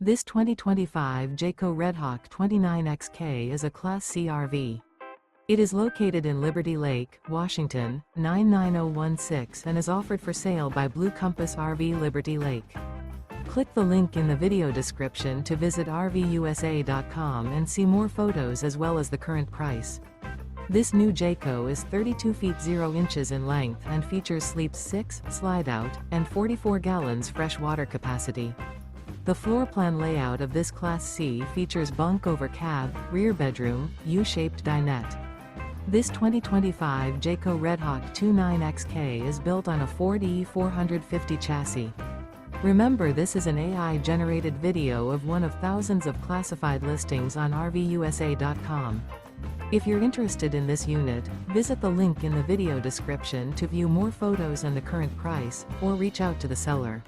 This 2025 Jayco Redhawk 29XK is a Class C RV. It is located in Liberty Lake, Washington, 99016 and is offered for sale by Blue Compass RV Liberty Lake. Click the link in the video description to visit RVUSA.com and see more photos as well as the current price. This new Jayco is 32 feet 0 inches in length and features sleeps 6, slide-out, and 44 gallons fresh water capacity. The floor plan layout of this Class C features bunk over cab, rear bedroom, U-shaped dinette. This 2025 Jayco Redhawk 29XK is built on a Ford E450 chassis. Remember, this is an AI-generated video of one of thousands of classified listings on RVUSA.com. If you're interested in this unit, visit the link in the video description to view more photos and the current price, or reach out to the seller.